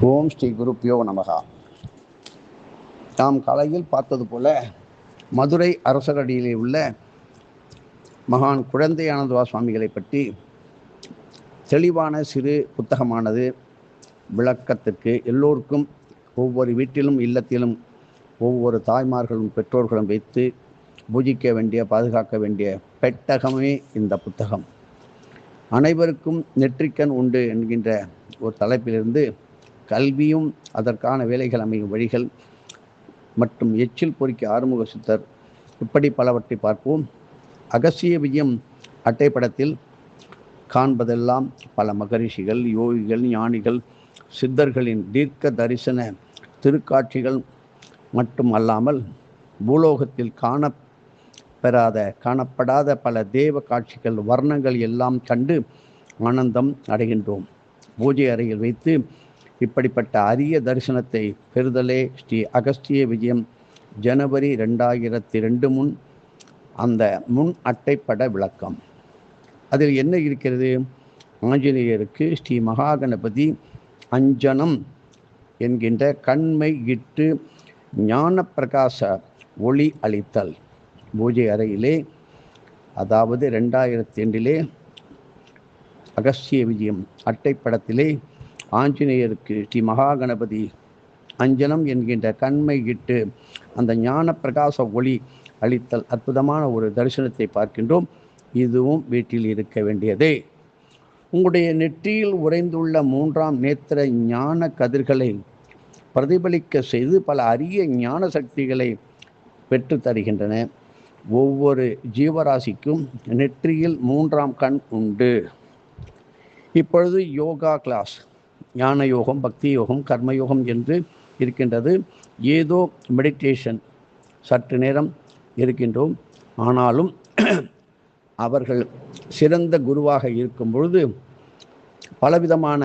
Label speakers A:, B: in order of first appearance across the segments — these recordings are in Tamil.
A: ஓம் ஸ்ரீ குருப்பியோ நமகா. நாம் காலையில் பார்த்தது போல மதுரை அரசரடியிலே உள்ள மகான் குழந்தையானந்தவா சுவாமிகளை பற்றி தெளிவான சிறு புத்தகமானது விளக்கத்திற்கு எல்லோருக்கும் ஒவ்வொரு வீட்டிலும் இல்லத்திலும் ஒவ்வொரு தாய்மார்களும் பெற்றோர்களும் வைத்து பூஜிக்க வேண்டிய பாதுகாக்க வேண்டிய பெட்டகமே இந்த புத்தகம். அனைவருக்கும் நெற்றிக்கண் உண்டு என்கின்ற ஒரு தலைப்பிலிருந்து கல்வியும் அதற்கான வேலைகள் அமையும் வழிகள் மற்றும் எச்சில் பொறிக்க ஆறுமுக சித்தர் இப்படி பலவற்றை பார்ப்போம். அகசிய விஜயம் அட்டைப்படத்தில் காண்பதெல்லாம் பல மகரிஷிகள், யோகிகள், ஞானிகள், சித்தர்களின் தீர்க்க தரிசன திருக்காட்சிகள் மட்டும் அல்லாமல் பூலோகத்தில் காணப்படாத பல தேவ காட்சிகள், வர்ணங்கள் எல்லாம் கண்டு ஆனந்தம் அடைகின்றோம். பூஜை அறையில் வைத்து இப்படிப்பட்ட அரிய தரிசனத்தை பெறுதலே ஸ்ரீ அகஸ்திய விஜயம் ஜனவரி 2002 முன் அந்த முன் அட்டைப்பட விளக்கம். அதில் என்ன இருக்கிறது? ஆஞ்சநேயருக்கு ஸ்ரீ மகாகணபதி அஞ்சனம் என்கின்ற கண்மை இட்டு ஞான பிரகாச ஒளி அளித்தல். பூஜை அறையிலே, அதாவது 2002 அகஸ்திய விஜயம் அட்டைப்படத்திலே ஆஞ்சநேயருக்கு ஸ்ரீ மகாகணபதி அஞ்சனம் என்கின்ற கண்மை இட்டு அந்த ஞான பிரகாச ஒளி அளித்தல் அற்புதமான ஒரு தரிசனத்தை பார்க்கின்றோம். இதுவும் வீட்டில் இருக்க வேண்டியதே. உங்களுடைய நெற்றியில் உறைந்துள்ள 3ஆம் நேத்திர ஞான கதிர்களை பிரதிபலிக்க செய்து பல அரிய ஞான சக்திகளை பெற்று தருகின்றன. ஒவ்வொரு ஜீவராசிக்கும் நெற்றியில் 3ஆம் கண் உண்டு. இப்பொழுது யோகா கிளாஸ், ஞான யோகம், பக்தி யோகம், கர்மயோகம் என்று இருக்கின்றது. ஏதோ மெடிடேஷன் சற்று நேரம் இருக்கின்றோம். ஆனாலும் அவர்கள் சிறந்த குருவாக இருக்கும் பொழுது பலவிதமான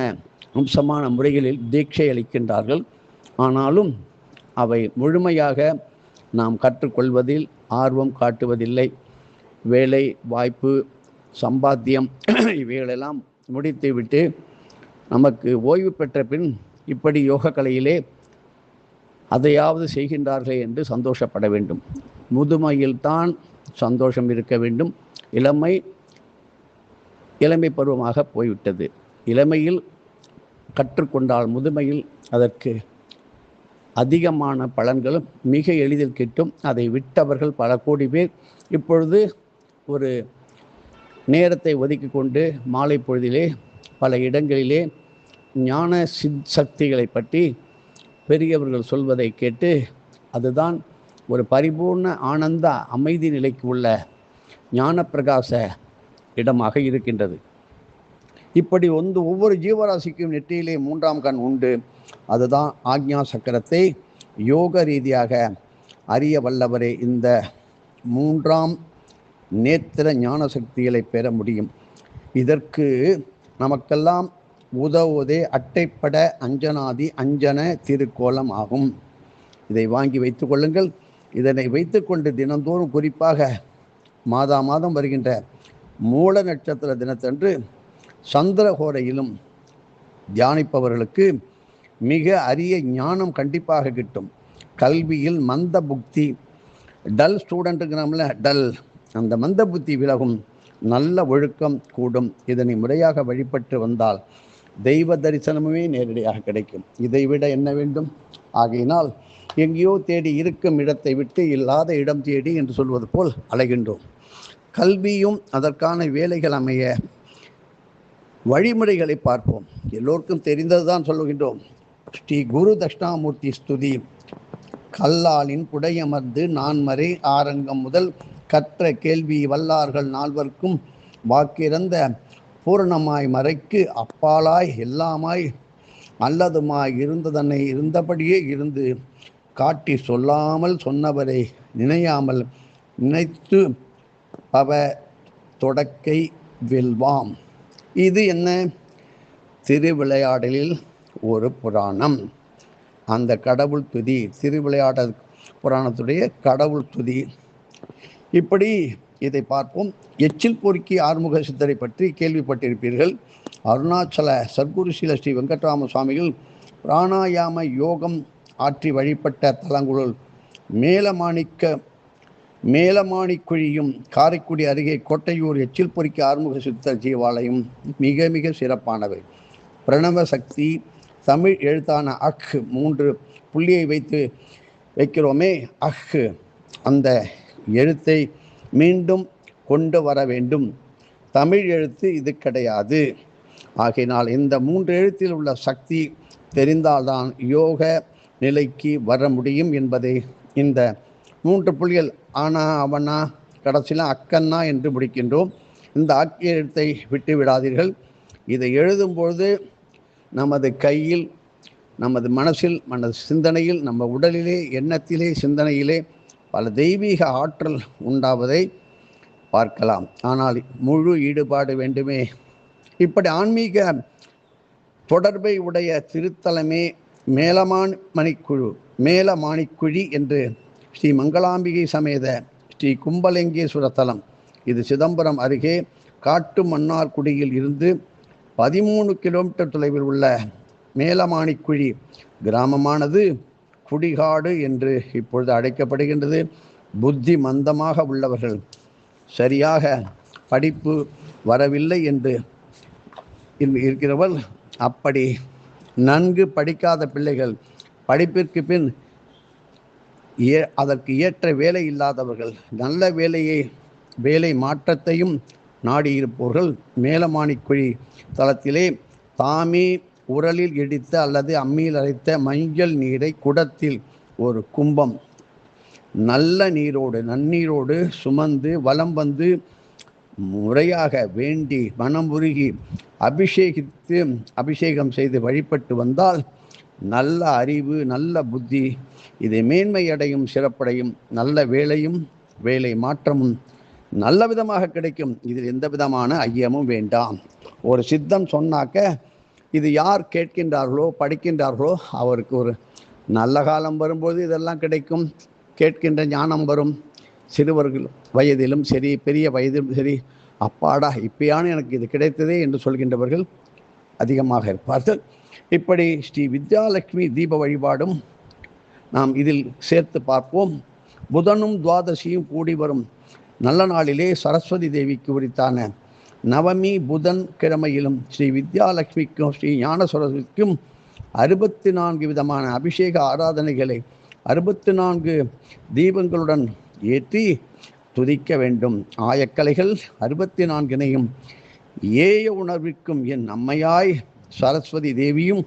A: அம்சமான முறைகளில் தீட்சை அளிக்கின்றார்கள். ஆனாலும் அவை முழுமையாக நாம் கற்றுக்கொள்வதில் ஆர்வம் காட்டுவதில்லை. வேலை வாய்ப்பு, சம்பாத்தியம் இவைகளெல்லாம் முடித்துவிட்டு நமக்கு ஓய்வு பெற்ற பின் இப்படி யோக கலையிலே அதையாவது செய்கின்றார்களே என்று சந்தோஷப்பட வேண்டும். முதுமையில்தான் சந்தோஷம் இருக்க வேண்டும். இளமை பருவமாக போய்விட்டது. இளமையில் கற்றுக்கொண்டால் முதுமையில் அதற்கு அதிகமான பலன்களும் மிக எளிதில் கிட்டும். அதை விட்டவர்கள் பல கோடி பேர். இப்பொழுது ஒரு நேரத்தை ஒதுக்கி கொண்டு மாலை பொழுதிலே பல இடங்களிலே ஞான சக்திகளை பற்றி பெரியவர்கள் சொல்வதை கேட்டு அதுதான் ஒரு பரிபூர்ண ஆனந்த அமைதி நிலைக்கு உள்ள ஞான பிரகாச இடமாக இருக்கின்றது. இப்படி ஒவ்வொரு ஜீவராசிக்கும் நெற்றியிலே 3ஆம் கண் உண்டு. அதுதான் ஆக்ஞா சக்கரத்தை யோக ரீதியாக அறிய வல்லவரே இந்த 3ஆம் நேத்திர ஞான சக்திகளை பெற முடியும். இதற்கு நமக்கெல்லாம் உதவுவதே அட்டைப்பட அஞ்சனாதி அஞ்சன திருக்கோலம் ஆகும். இதை வாங்கி வைத்துக் கொள்ளுங்கள். இதனை வைத்துக்கொண்டு தினந்தோறும், குறிப்பாக மாதம் வருகின்ற மூல நட்சத்திர தினத்தன்று சந்திரஹோரையிலும் தியானிப்பவர்களுக்கு மிக அரிய ஞானம் கண்டிப்பாக கிட்டும். கல்வியில் மந்த புக்தி, டல் ஸ்டூடெண்ட்டுங்கிறோம்ல, டல், அந்த மந்த புத்தி விலகும். நல்ல ஒழுக்கம் கூடும். இதனை முறையாக வழிபட்டு வந்தால் தெய்வ தரிசனமே நேரடியாக கிடைக்கும். இதைவிட என்ன வேண்டும்? ஆகையினால் எங்கேயோ தேடி இருக்கும் இடத்தை விட்டு இல்லாத இடம் தேடி என்று சொல்வது போல் அலைகின்றோம். கல்வியும் அதற்கான வேலைகள் அமைய வழிமுறைகளை பார்ப்போம். எல்லோருக்கும் தெரிந்ததுதான் சொல்லுகின்றோம். ஸ்ரீ குரு தட்சிணாமூர்த்தி ஸ்துதி கல்லாலின் புடையமர்ந்து நான்மறை ஆரங்கம் முதல் கற்ற கேள்வி வல்லார்கள் நால்வர்க்கும் வாக்கிறந்த பூரணமாய் மறைக்கு அப்பாலாய் எல்லாமாய் அல்லதுமாய் இருந்ததனை இருந்தபடியே இருந்து காட்டி சொல்லாமல் சொன்னவரை நினையாமல் நினைத்து பவ தொடக்கை வெல்வாம். இது என்ன? திருவிளையாடலில் ஒரு புராணம். அந்த கடவுள் துதி, திருவிளையாடல் புராணத்துடைய கடவுள் துதி. இப்படி இதை பார்ப்போம். எச்சில் பொறுக்கி ஆறுமுக சித்தரை பற்றி கேள்விப்பட்டிருப்பீர்கள். அருணாச்சல சர்க்குரு ஸ்ரீ வெங்கட்ராம சுவாமிகள் பிராணாயாம யோகம் ஆற்றி வழிபட்ட தலங்களுள் மேலமாணிக்குழியும் காரைக்குடி அருகே கோட்டையூர் எச்சில் பொறிக்க ஆறுமுக சித்தர் ஜீவாலயம் மிக மிக சிறப்பானவை. பிரணவ சக்தி தமிழ் எழுத்தான அஹ் 3 புள்ளியை வைக்கிறோமே, அந்த எழுத்தை மீண்டும் கொண்டு வர வேண்டும். தமிழ் எழுத்து இது கிடையாது. ஆகையினால் இந்த 3 எழுத்தில் உள்ள சக்தி தெரிந்தால்தான் யோக நிலைக்கு வர முடியும் என்பதை இந்த 3 புள்ளிகள் ஆனா அவனா கடைசியில் அக்கன்னா என்று முடிக்கின்றோம். இந்த எழுத்தை விட்டு விடாதீர்கள். இதை எழுதும்பொழுது நமது கையில், நமது மனசில், நமது சிந்தனையில், நம்ம உடலிலே, எண்ணத்திலே, சிந்தனையிலே பல தெய்வீக ஆற்றல் உண்டாவதை பார்க்கலாம். ஆனால் முழு ஈடுபாடு வேண்டுமே. இப்படி ஆன்மீக தொடர்பை உடைய திருத்தலமே மேலமாணிக்குழி என்று ஸ்ரீ மங்களாம்பிகை சமேத ஸ்ரீ கும்பலிங்கேஸ்வர தலம். இது சிதம்பரம் அருகே காட்டு மன்னார்குடியில் இருந்து 13 கிலோமீட்டர் தொலைவில் உள்ள மேலமாணிக்குழி கிராமமானது குடிகாடு என்று இப்பொழுது அழைக்கப்படுகின்றது. புத்தி மந்தமாக உள்ளவர்கள், சரியாக படிப்பு வரவில்லை என்று இருக்கிறவர்கள், அப்படி நன்கு படிக்காத பிள்ளைகள், படிப்பிற்கு பின் அதற்கு ஏற்ற வேலை இல்லாதவர்கள், நல்ல வேலை மாற்றத்தையும் நாடியிருப்பவர்கள் மேலமாணிக்குழி தலத்திலே தாமே உரலில் இடித்த அல்லது அம்மியில் அரைத்த மஞ்சள் நீரை குடத்தில் ஒரு கும்பம் நன்னீரோடு சுமந்து வலம் வந்து முறையாக வேண்டி மனமுருகி அபிஷேகம் செய்து வழிபட்டு வந்தால் நல்ல அறிவு, நல்ல புத்தி, இதை மேன்மையடையும், சிறப்படையும், நல்ல வேலை மாற்றமும் நல்ல விதமாக கிடைக்கும். இதில் எந்த விதமான ஐயமும் வேண்டாம். ஒரு சித்தம் சொன்னாக்க இது யார் கேட்கின்றார்களோ, படிக்கின்றார்களோ அவருக்கு ஒரு நல்ல காலம் வரும்போது இதெல்லாம் கிடைக்கும். கேட்கின்ற ஞானம் வரும். சிறுவர்கள் வயதிலும் சரி, பெரிய வயதிலும் சரி, அப்பாடா இப்பயானு எனக்கு இது கிடைத்ததே என்று சொல்கின்றவர்கள் அதிகமாக இருப்பார்கள். இப்படி ஸ்ரீ வித்யாலட்சுமி தீப வழிபாடும் நாம் இதில் சேர்த்து பார்ப்போம். புதனும் துவாதசியும் கூடி வரும் நல்ல நாளிலே சரஸ்வதி தேவிக்கு உரித்தான நவமி புதன் கிழமையிலும் ஸ்ரீ வித்யாலட்சுமிக்கும் ஸ்ரீ ஞான சரஸ்வதிக்கும் 64 விதமான அபிஷேக ஆராதனைகளை 64 தீபங்களுடன் ஏற்றி துதிக்க வேண்டும். ஆயக்கலைகள் 64 ஏய உணர்விற்கும் என் அம்மையாய் சரஸ்வதி தேவியும்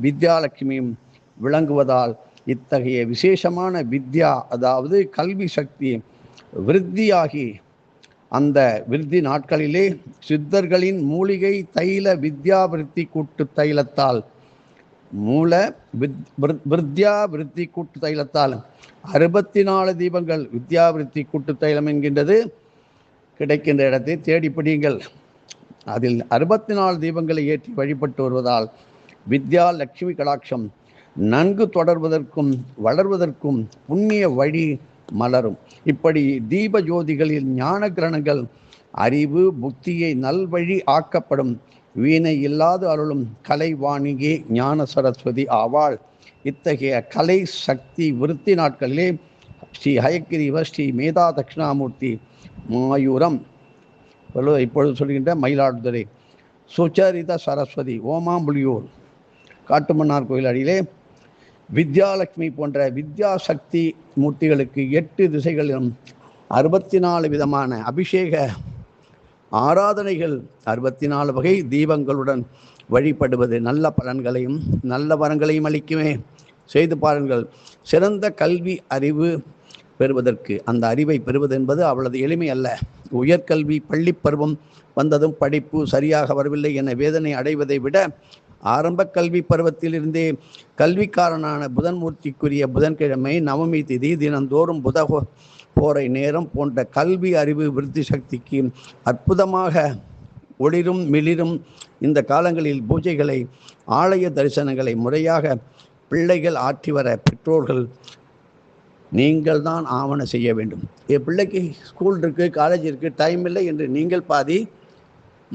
A: வித்யாலட்சுமியும் விளங்குவதால் இத்தகைய விசேஷமான வித்யா, அதாவது கல்வி சக்தி விருத்தியாகி அந்த விருத்தி நாட்களிலே சித்தர்களின் மூலிகை தைல வித்யா விருத்தி கூட்டு தைலத்தால் விருத்தி கூட்டு தைலத்தால் 64 தீபங்கள் வித்யா விருத்தி கூட்டு தைலம் என்கின்றது. கிடைக்கின்ற இடத்தை தேடி பிடியுங்கள். அதில் 64 தீபங்களை ஏற்றி வழிபட்டு வருவதால் வித்யா லட்சுமி கடாட்சம் நன்கு தொடர்வதற்கும் வளர்வதற்கும் புண்ணிய வழி மலரும். இப்படி தீப ஜோதிகளில் ஞான கிரணங்கள் அறிவு புத்தியை நல்வழி ஆக்கப்படும். வீணை இல்லாது அருளும் கலைவாணியே ஞான சரஸ்வதி ஆவாள். இத்தகைய கலை சக்தி விருத்தி நாட்களிலே ஸ்ரீ ஹயக்கிரீவர் ஸ்ரீ மேதா தட்சிணாமூர்த்தி மாயூரம், இப்பொழுது சொல்கின்ற மயிலாடுதுறை சுச்சரித சரஸ்வதி ஓமாம்புலியூர் காட்டுமன்னார் கோயில் அடியிலே வித்யாலட்சுமி போன்ற வித்யா சக்தி மூர்த்திகளுக்கு 8 திசைகளிலும் 64 விதமான அபிஷேக ஆராதனைகள் 64 வகை தீபங்களுடன் வழிபடுவது நல்ல பலன்களையும் நல்ல வரங்களையும் அளிக்குமே. செய்து பாருங்கள். சிறந்த கல்வி அறிவு பெறுவதற்கு, அந்த அறிவை பெறுவது என்பது அவ்வளவு எளிமை அல்ல. உயர்கல்வி பள்ளி பருவம் வந்ததும் படிப்பு சரியாக வரவில்லை என வேதனை அடைவதை விட ஆரம்ப கல்வி பருவத்திலிருந்தே கல்விக்காரனான புதன்மூர்த்திக்குரிய புதன்கிழமை நவமி திதி தினந்தோறும் புத போரை நேரம் போன்ற கல்வி அறிவு விருத்தி சக்திக்கு அற்புதமாக ஒளிரும் மிளிரும் இந்த காலங்களில் பூஜைகளை ஆலய தரிசனங்களை முறையாக பிள்ளைகள் ஆற்றி வர பெற்றோர்கள் நீங்கள் தான் ஆவண செய்ய வேண்டும். என் பிள்ளைக்கு ஸ்கூல் இருக்குது, காலேஜ் இருக்குது, டைம் இல்லை என்று நீங்கள் பாதி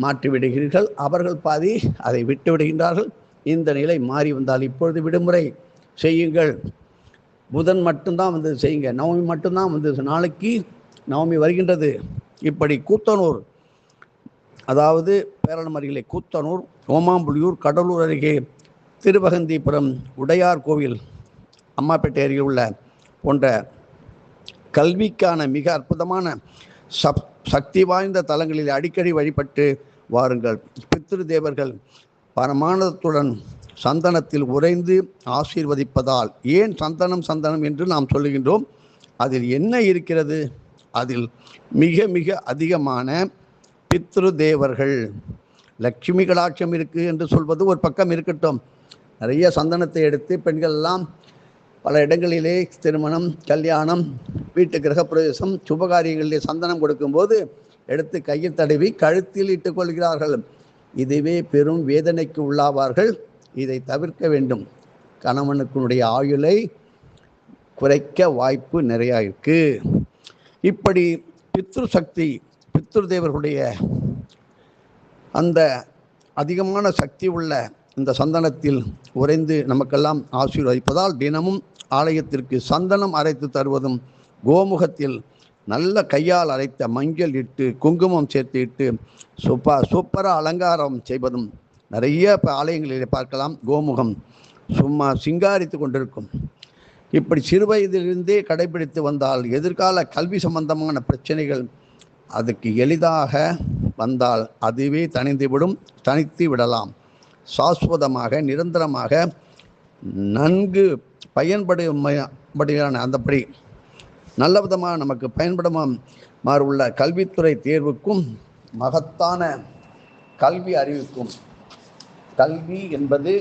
A: மாற்றி விடுகிறீர்கள், அவர்கள் பாதி அதை விட்டு விடுகின்றார்கள். இந்த நிலை மாறி வந்தால், இப்பொழுது விடுமுறை செய்யுங்கள், புதன் மட்டும்தான் வந்து செய்யுங்க, நவமி மட்டும்தான் வந்து, நாளைக்கு நவமி வருகின்றது. இப்படி கூத்தனூர், அதாவது பேரளம் அருகிலே கூத்தனூர், ஓமாம்புலியூர், கடலூர் அருகே திருவகந்திபுரம், உடையார் கோவில், அம்மாப்பேட்டை அருகில் உள்ள போன்ற கல்விக்கான மிக அற்புதமான சக்தி வாய்ந்த தலங்களில் அடிக்கடி வழிபட்டு வாருங்கள். பித்ரு தேவர்கள் பரமானதத்துடன் சந்தனத்தில் உறைந்து ஆசீர்வதிப்பதால், ஏன் சந்தனம் சந்தனம் என்று நாம் சொல்லுகின்றோம்? அதில் என்ன இருக்கிறது? அதில் மிக மிக அதிகமான பித்ரு தேவர்கள், லட்சுமி கடாட்சம் இருக்குது என்று சொல்வது ஒரு பக்கம் இருக்கட்டும், நிறைய சந்தனத்தை எடுத்து பெண்கள் எல்லாம் பல இடங்களிலே திருமணம், கல்யாணம், வீட்டு கிரகப்பிரவேசம், சுபகாரியங்களிலே சந்தனம் கொடுக்கும்போது எடுத்து கையில் தடவி கழுத்தில் இட்டுக் கொள்கிறார்கள். இதுவே பெரும் வேதனைக்கு உள்ளாவார்கள். இதை தவிர்க்க வேண்டும். கணவனுக்குடைய ஆயுளை குறைக்க வாய்ப்பு நிறையா இருக்கு. இப்படி பித்ரு சக்தி, பித்ரு தேவர்களுடைய அந்த அதிகமான சக்தி உள்ள இந்த சந்தனத்தில் உறைந்து நமக்கெல்லாம் ஆசீர்வதிப்பதால், தினமும் ஆலயத்திற்கு சந்தனம் அரைத்து தருவதும், கோமுகத்தில் நல்ல கையால் அரைத்த மஞ்சள் இட்டு குங்குமம் சேர்த்து இட்டு சூப்பராக அலங்காரம் செய்வதும் நிறைய ஆலயங்களிலே பார்க்கலாம். கோமுகம் சும்மா சிங்காரித்து கொண்டிருக்கும். இப்படி சிறுவயதிலிருந்தே கடைபிடித்து வந்தால், எதிர்கால கல்வி சம்பந்தமான பிரச்சனைகள் அதுக்கு எளிதாக வந்தால் அதுவே தனித்து விடலாம். சாஸ்வதமாக, நிரந்தரமாக, நன்கு பயன்படுகிற அந்தப்படி நல்ல விதமாக நமக்கு பயன்படுமாறு உள்ள கல்வித்துறை தேர்வுக்கும் மகத்தான கல்வி அறிவுக்கும், கல்வி என்பது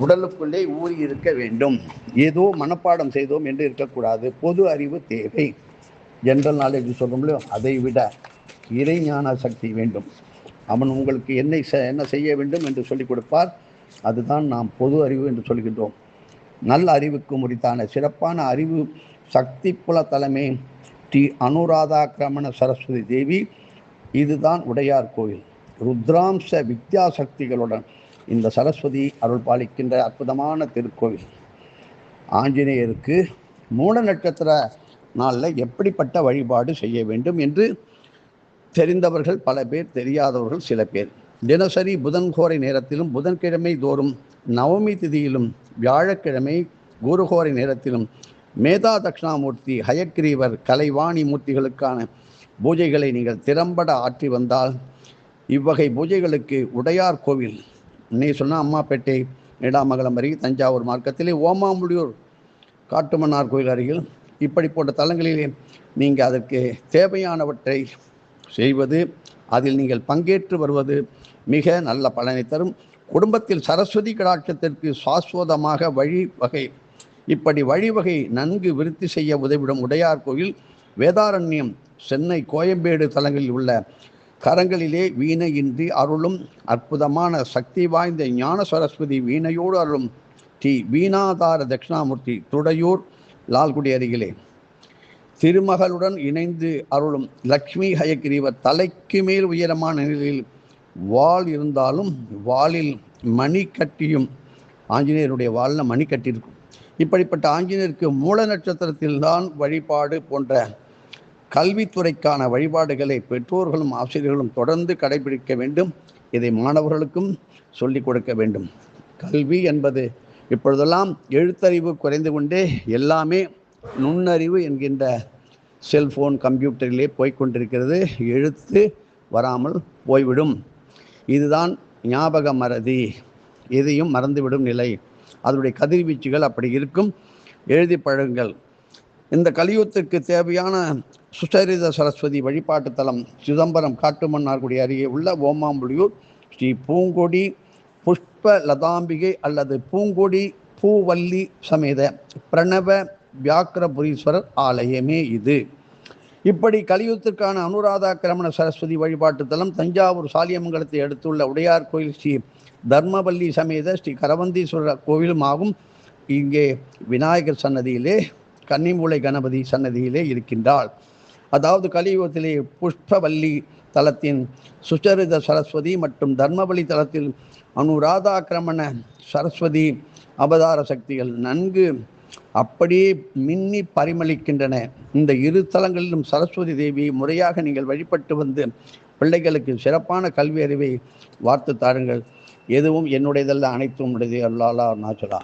A: உடலுக்குள்ளே ஊறி இருக்க வேண்டும். ஏதோ மனப்பாடம் செய்தோம் என்று இருக்கக்கூடாது. பொது அறிவு தேவை. ஜென்ரல் நாலேஜ் சொல்லும்போது அதை விட இறைஞான சக்தி வேண்டும். அவன் உங்களுக்கு என்ன செய்ய வேண்டும் என்று சொல்லிக் கொடுப்பார். அதுதான் நாம் பொது அறிவு என்று சொல்கின்றோம். நல்ல அறிவுக்கு முறித்தான சிறப்பான அறிவு சக்தி புல தலைமை ஸ்ரீ அனுராதா கிரமண சரஸ்வதி தேவி. இதுதான் உடையார் கோயில். ருத்ராம்ச வித்யா சக்திகளுடன் இந்த சரஸ்வதி அருள் பாலிக்கின்ற அற்புதமான திருக்கோவில். ஆஞ்சநேயருக்கு மூல நட்சத்திர நாளில் எப்படிப்பட்ட வழிபாடு செய்ய வேண்டும் என்று தெரிந்தவர்கள் பல பேர், தெரியாதவர்கள் சில பேர். தினசரி புதன்கோரை நேரத்திலும், புதன்கிழமை தோறும் நவமி திதியிலும், வியாழக்கிழமை குருகோரை நேரத்திலும் மேதா தட்சிணாமூர்த்தி, ஹயக்ரீவர், கலைவாணி மூர்த்திகளுக்கான பூஜைகளை நீங்கள் திறம்பட ஆற்றி வந்தால், இவ்வகை பூஜைகளுக்கு உடையார் கோவில், இன்னைக்கு சொன்னால் அம்மாப்பேட்டை, நீடாமங்கலம் அருகே தஞ்சாவூர் மார்க்கத்திலே ஓமாம்புலியூர் காட்டுமன்னார் கோயில் அருகில் இப்படி போன்ற தலங்களிலே நீங்கள் அதற்கு தேவையானவற்றை செய்வது, அதில் நீங்கள் பங்கேற்று வருவது மிக நல்ல பலனை தரும். குடும்பத்தில் சரஸ்வதி கடாட்சத்திற்கு சாஸ்வதமாக வழிவகை, இப்படி வழிவகை நன்கு விருத்தி செய்ய உதவிடும் உடையார் கோயில் வேதாரண்யம், சென்னை, கோயம்பேடு தலங்களில் உள்ள கரங்களிலே வீணையின்றி அருளும் அற்புதமான சக்தி வாய்ந்த ஞான சரஸ்வதி வீணையோடு அருளும் ஸ்ரீ வீணாதார தட்சிணாமூர்த்தி, துடையூர், லால்குடி அருகிலே திருமகளுடன் இணைந்து அருளும் லக்ஷ்மி ஹயக்ரீவர், தலைக்கு மேல் உயரமான நிலையில் வாள் இருந்தாலும் வாளில் மணி கட்டியும், ஆஞ்சநேயருடைய வாளில் மணி கட்டியிருக்கும். இப்படிப்பட்ட ஆஞ்சநேயருக்கு மூல நட்சத்திரத்தில்தான் வழிபாடு போன்ற கல்வித்துறைக்கான வழிபாடுகளை பெற்றோர்களும் ஆசிரியர்களும் தொடர்ந்து கடைபிடிக்க வேண்டும். இதை மாணவர்களுக்கும் சொல்லிக் கொடுக்க வேண்டும். கல்வி என்பது இப்பொழுதெல்லாம் எழுத்தறிவு குறைந்து கொண்டே எல்லாமே நுண்ணறிவு என்கின்ற செல்போன், கம்ப்யூட்டரிலே போய்கொண்டிருக்கிறது. எழுத்து வராமல் போய்விடும். இதுதான் ஞாபக மறதி, எதையும் மறந்துவிடும் நிலை. அதனுடைய கதிர்வீச்சுகள் அப்படி இருக்கும். எழுதி பழகுங்கள். இந்த கலியுகத்திற்கு தேவையான சுசரித சரஸ்வதி வழிபாட்டு தலம் சிதம்பரம் காட்டுமன்னார்குடி அருகே உள்ள ஓமாம்புலியூர் ஸ்ரீ பூங்கொடி புஷ்ப லதாம்பிகை அல்லது பூங்கொடி பூவல்லி சமேத பிரணவ வியாக்கிரபுரீஸ்வரர் ஆலயமே இது. இப்படி கலியுகத்திற்கான அனுராதா கிரமண சரஸ்வதி வழிபாட்டு தலம் தஞ்சாவூர் சாலியமங்கலத்தை அடுத்துள்ள உடையார் கோயில் ஸ்ரீ தர்மவல்லி சமேத ஸ்ரீ கரவந்தீஸ்வரர் கோவிலும் ஆகும். இங்கே விநாயகர் சன்னதியிலே, கன்னிமூலை கணபதி சன்னதியிலே இருக்கின்றாள். அதாவது கலியுகத்திலே புஷ்பவல்லி தலத்தின் சுச்சரித சரஸ்வதி மற்றும் தர்மவல்லி தலத்தில் அனுராதாக்கிரமண சரஸ்வதி அவதார சக்திகள் நன்கு அப்படியே மின்னி பரிமளிக்கின்றன. இந்த இரு தலங்களிலும் சரஸ்வதி தேவியை முறையாக நீங்கள் வழிபட்டு வந்து பிள்ளைகளுக்கு சிறப்பான கல்வி அறிவை வார்த்து தாருங்கள். எதுவும் என்னுடையதல்ல, அனைத்தும் உடையது. அல்லாஹ் நாச்சலா.